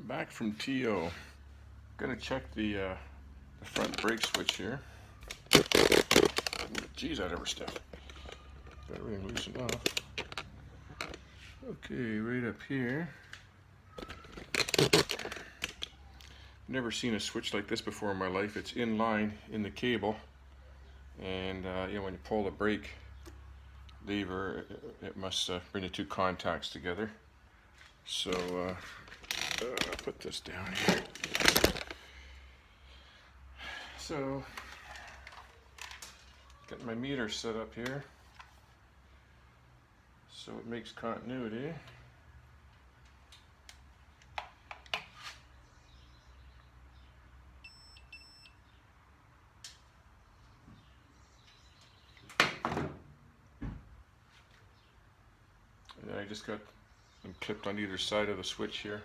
Back from TO. Gonna check the front brake switch here. Geez, that ever stiff. Got everything loosened off. Okay, right up here. Never seen a switch like this before in my life. It's in line in the cable, and you know, when you pull the brake lever, it must bring the two contacts together. So put this down here. So got my meter set up here so it makes continuity. And then I just got them clipped on either side of the switch here.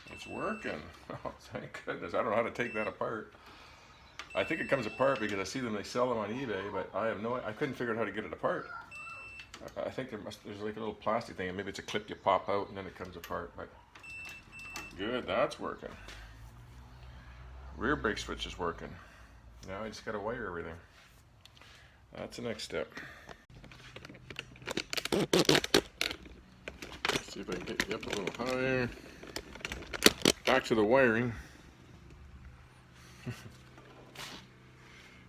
It's working. Oh, thank goodness. I don't know how to take that apart. I think it comes apart because I see them, they sell them on eBay, but I couldn't figure out how to get it apart. I think there's like a little plastic thing, and maybe it's a clip you pop out and then it comes apart, but good, that's working. Rear brake switch is working. Now I just gotta wire everything. That's the next step. Let's see if I can get you up a little higher. Back to the wiring.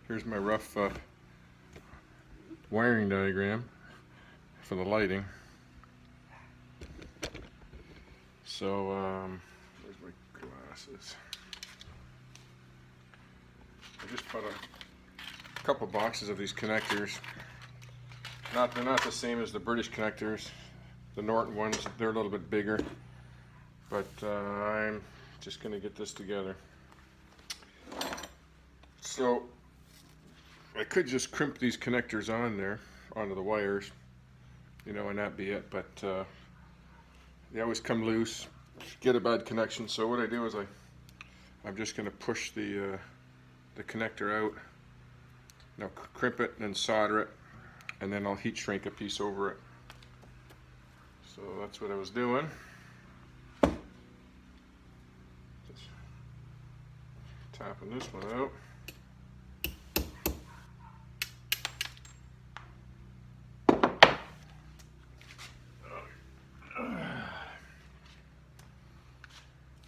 Here's my rough wiring diagram for the lighting. So, where's my glasses? I just put a couple boxes of these connectors. They're not the same as the British connectors. The Norton ones, they're a little bit bigger. But I'm just going to get this together. So I could just crimp these connectors on there, onto the wires, you know, and that be it. But they always come loose, get a bad connection. So what I do is I'm just going to push the connector out. Now crimp it and then solder it, and then I'll heat shrink a piece over it. So that's what I was doing. Just tapping this one out.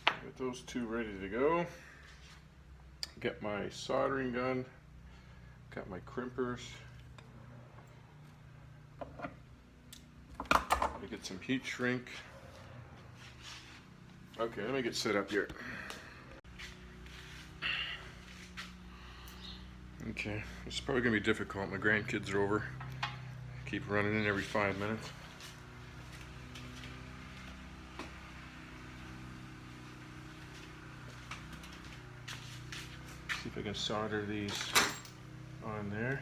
Get those two ready to go. Get my soldering gun. Got my crimpers. Let me get some heat shrink. Okay, let me get set up here. Okay, it's probably gonna be difficult. My grandkids are over. Keep running in every 5 minutes. See if I can solder these on there.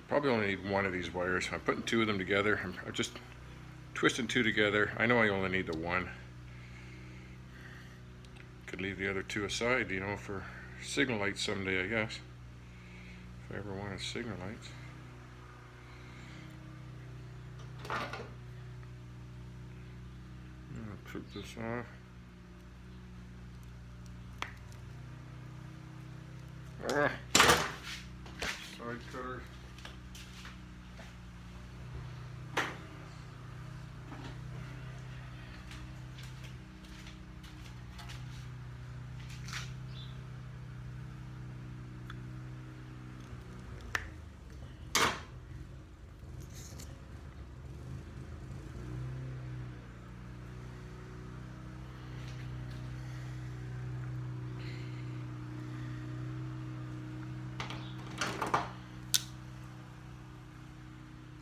Probably only need one of these wires. I'm putting two of them together. I'm just twisting two together. I know I only need the one. Could leave the other two aside, you know, for signal lights someday, I guess. If I ever wanted signal lights. Took this off. Side cutter.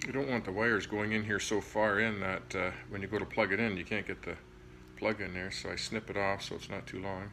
You don't want the wires going in here so far in that when you go to plug it in, you can't get the plug in there, so I snip it off so it's not too long.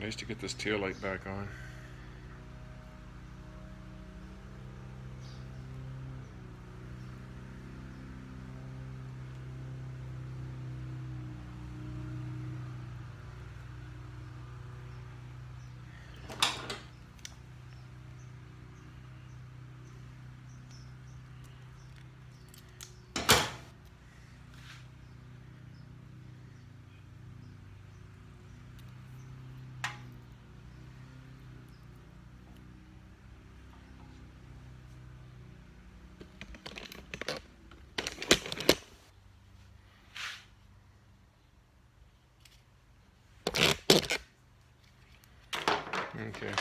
Nice to get this tail light back on. Okay.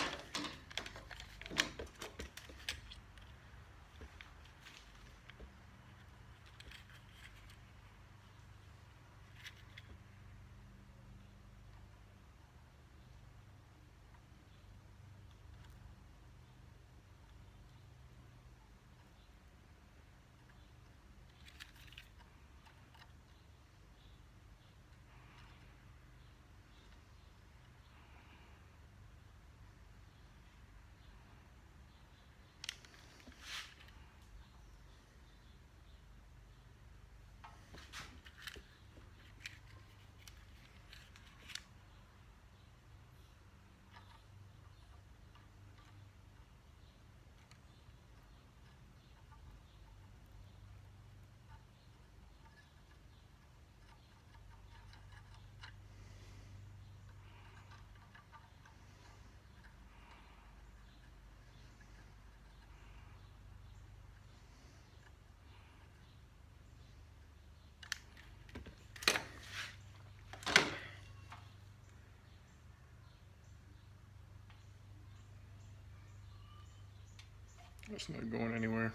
It's not going anywhere.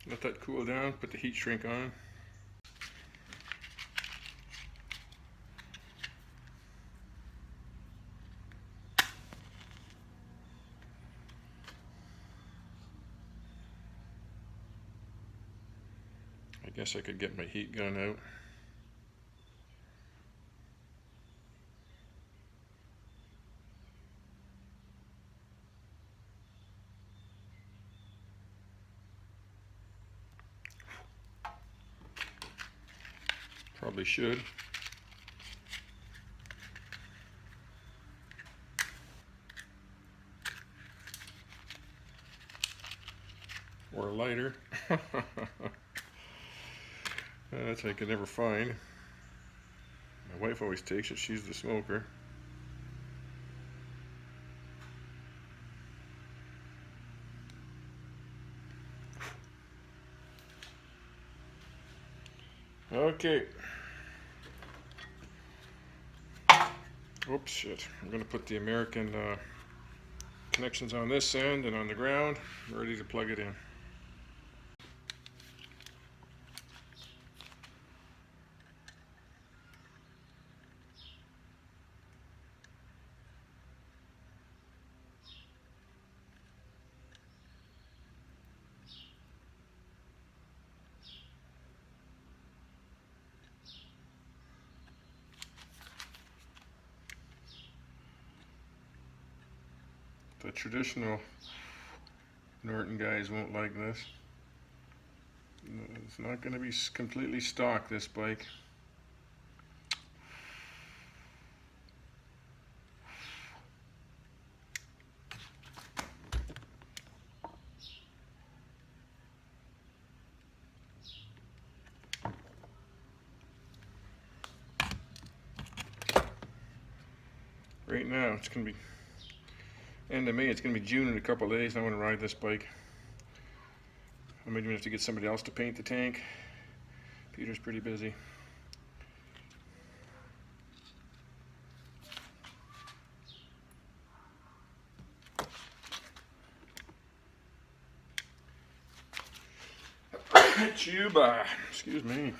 Let that cool down, put the heat shrink on. I guess I could get my heat gun out. Probably should. Or a lighter. That's I could never find. My wife always takes it, she's the smoker. Okay. Oops, shit. I'm going to put the American connections on this end and on the ground, ready to plug it in. The traditional Norton guys won't like this. It's not going to be completely stock, this bike. Right now, it's going to be end of May. It's going to be June in a couple of days. I want to ride this bike. I might even have to get somebody else to paint the tank. Peter's pretty busy. Chuba, excuse me.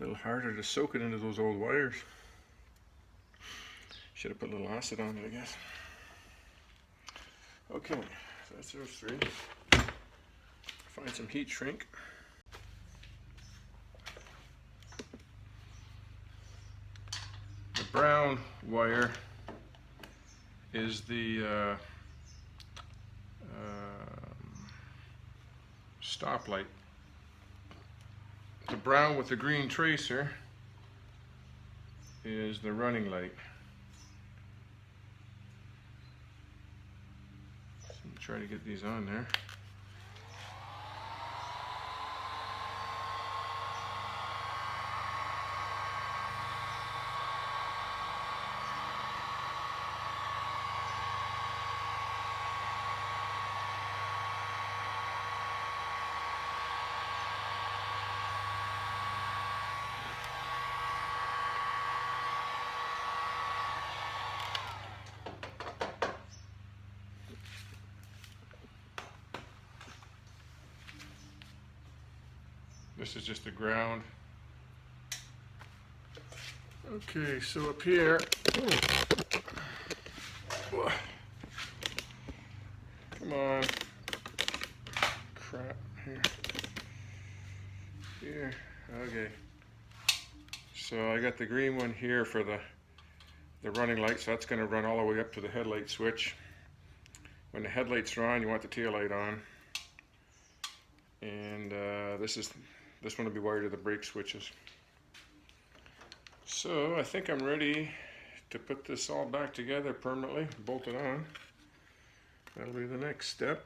little harder to soak it into those old wires. Should have put a little acid on it, I guess. Okay, so that's those three. Find some heat shrink. The brown wire is the stoplight. The brown with the green tracer is the running light. So I'm trying to get these on there. This is just the ground. Okay, so up here, come on, crap, here, okay. So I got the green one here for the running light, so that's going to run all the way up to the headlight switch. When the headlights are on, you want the tail light on. And this one will be wired to the brake switches. So I think I'm ready to put this all back together permanently, bolt it on. That'll be the next step.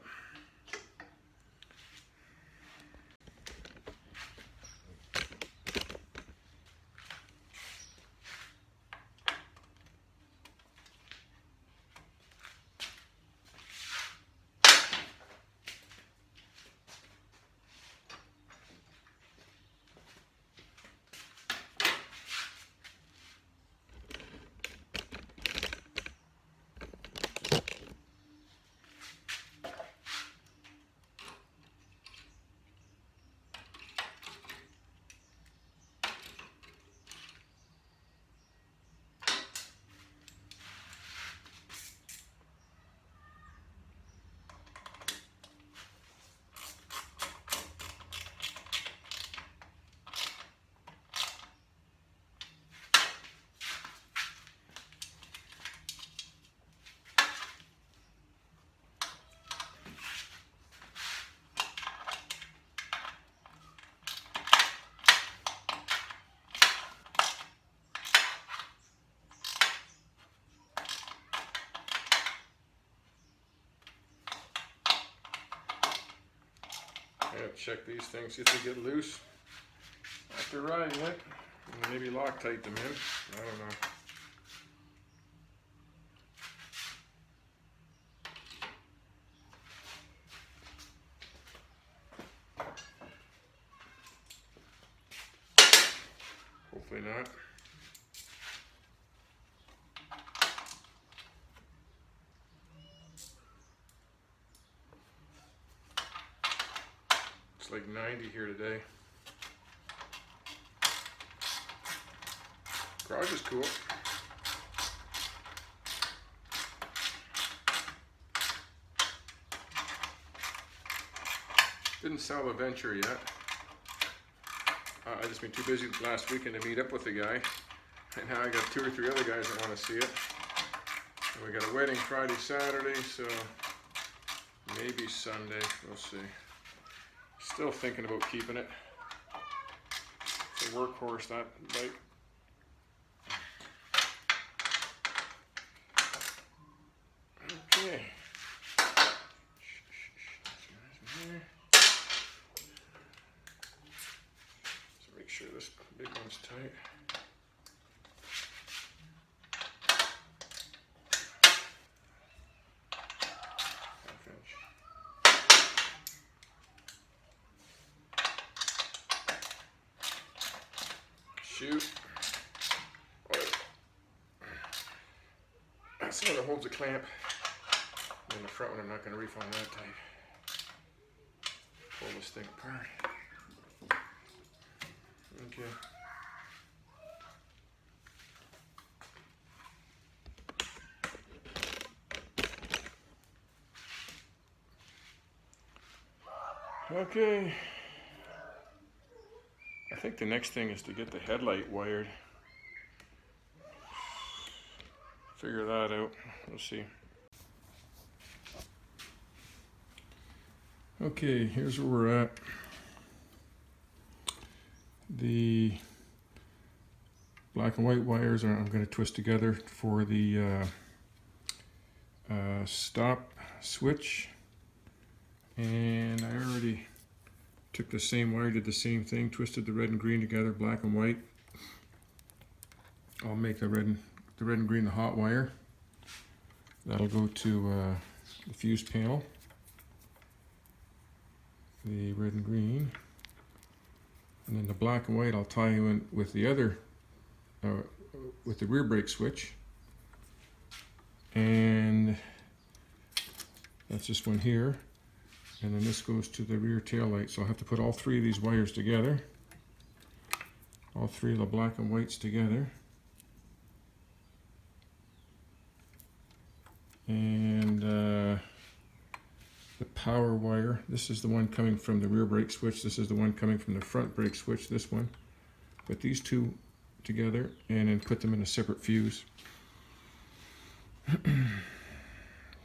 I gotta check these things, see if they get loose after riding it, and maybe Loctite them in. I don't know. Hopefully not. It's like 90 here today. Garage is cool. Didn't sell the Venture yet. I just been too busy last weekend to meet up with the guy. And now I got 2 or 3 other guys that want to see it. And we got a wedding Friday, Saturday, so maybe Sunday. We'll see. Still thinking about keeping it. It's a workhorse, that bike. Okay. So make sure this big one's tight. Shoot. Oh. That's the one that holds the clamp. And the front one, I'm not going to reef on that tight. Pull this thing apart. Okay. Okay. I think the next thing is to get the headlight wired. Figure that out. We'll see. Okay, here's where we're at. The black and white wires I'm going to twist together for the stop switch, and I already took the same wire, did the same thing, twisted the red and green together, black and white. I'll make the red and green the hot wire. That'll go to the fuse panel. The red and green, and then the black and white I'll tie you in with the other with the rear brake switch, and that's this one here, and then this goes to the rear tail light. So I'll have to put all three of these wires together, all three of the black and whites together, and the power wire, this is the one coming from the rear brake switch, this is the one coming from the front brake switch, this one. Put these two together and then put them in a separate fuse.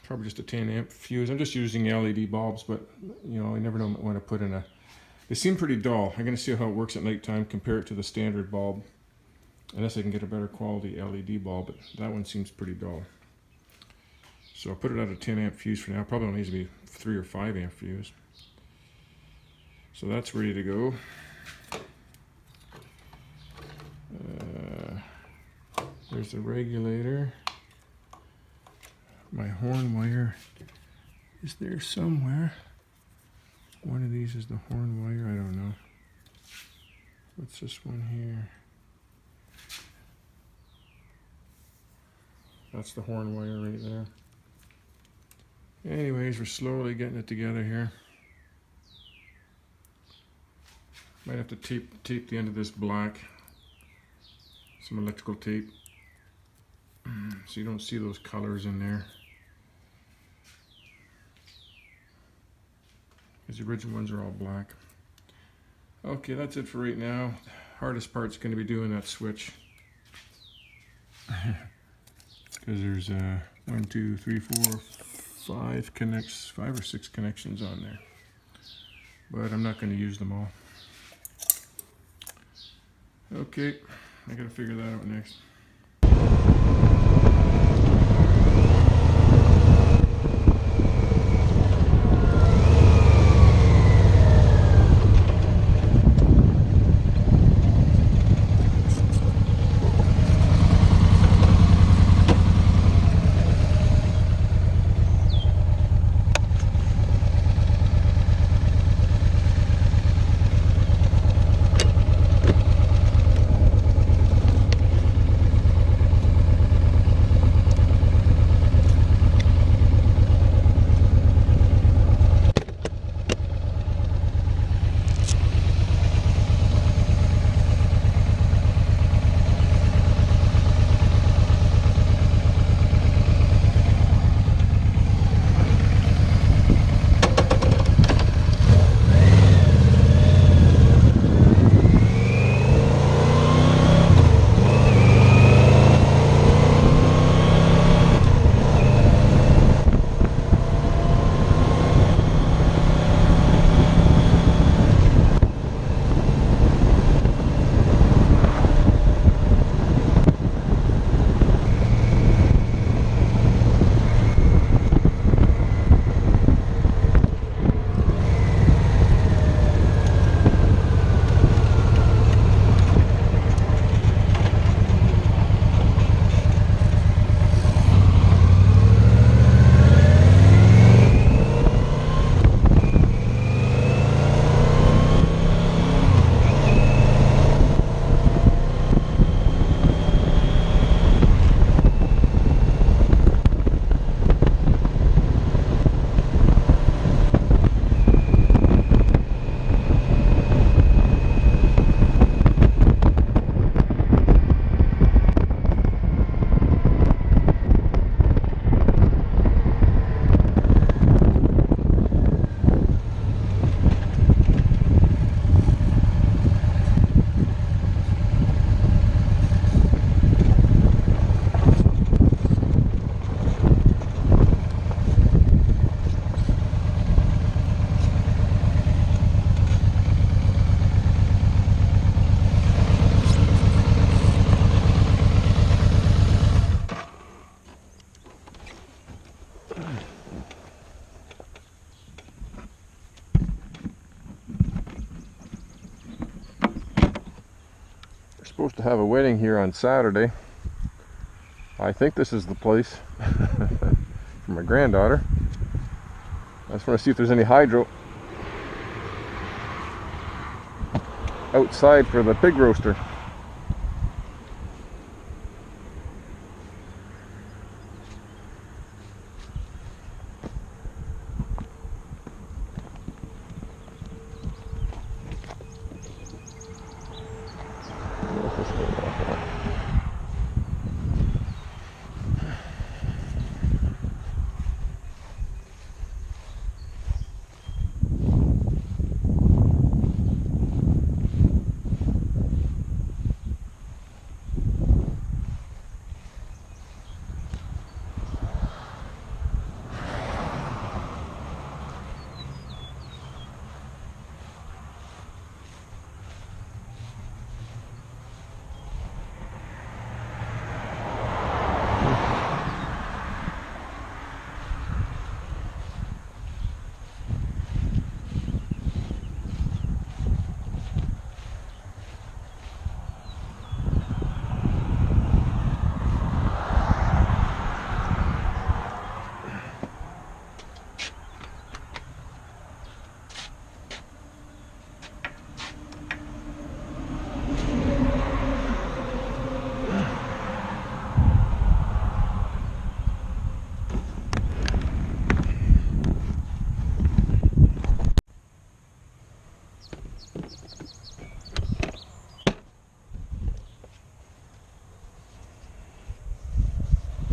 Probably just a 10 amp fuse. I'm just using LED bulbs, but you know, I never know when to put in a... They seem pretty dull. I'm going to see how it works at nighttime, compare it to the standard bulb. Unless I can get a better quality LED bulb, but that one seems pretty dull. So I'll put it at a 10 amp fuse for now. Probably needs to be 3 or 5 amp fuse. So that's ready to go. There's the regulator. My horn wire is there somewhere. One of these is the horn wire, I don't know. What's this one here? That's the horn wire right there. Anyways, we're slowly getting it together here. Might have to tape the end of this black. Some electrical tape. So you don't see those colors in there. Because the original ones are all black. Okay, that's it for right now. Hardest part's going to be doing that switch. Because there's 1, 2, 3, 4, 5 or 6 connections on there. But I'm not going to use them all. Okay, I got to figure that out next. supposed to have a wedding here on Saturday. I think this is the place for my granddaughter. I just want to see if there's any hydro outside for the pig roaster.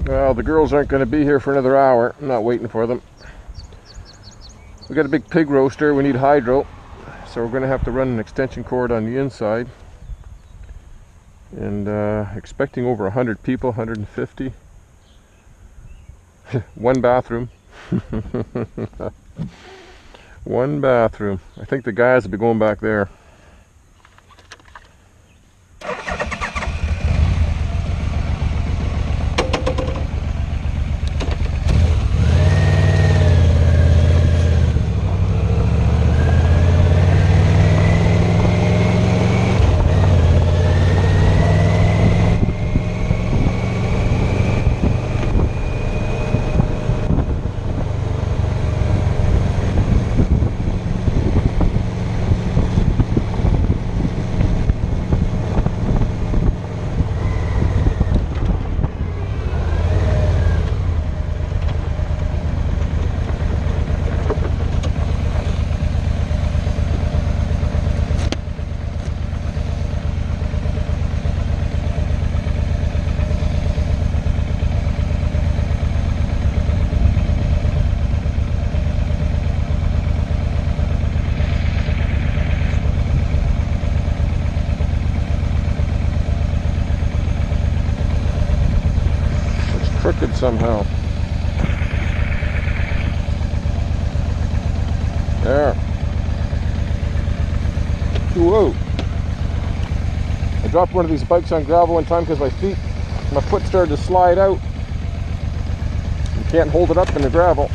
Well, the girls aren't going to be here for another hour. I'm not waiting for them. We got a big pig roaster. We need hydro, so we're going to have to run an extension cord on the inside. And expecting over 100 people, 150. One bathroom. One bathroom. I think the guys will be going back there. Crooked somehow. There. Whoa. I dropped one of these bikes on gravel one time because my foot started to slide out. You can't hold it up in the gravel.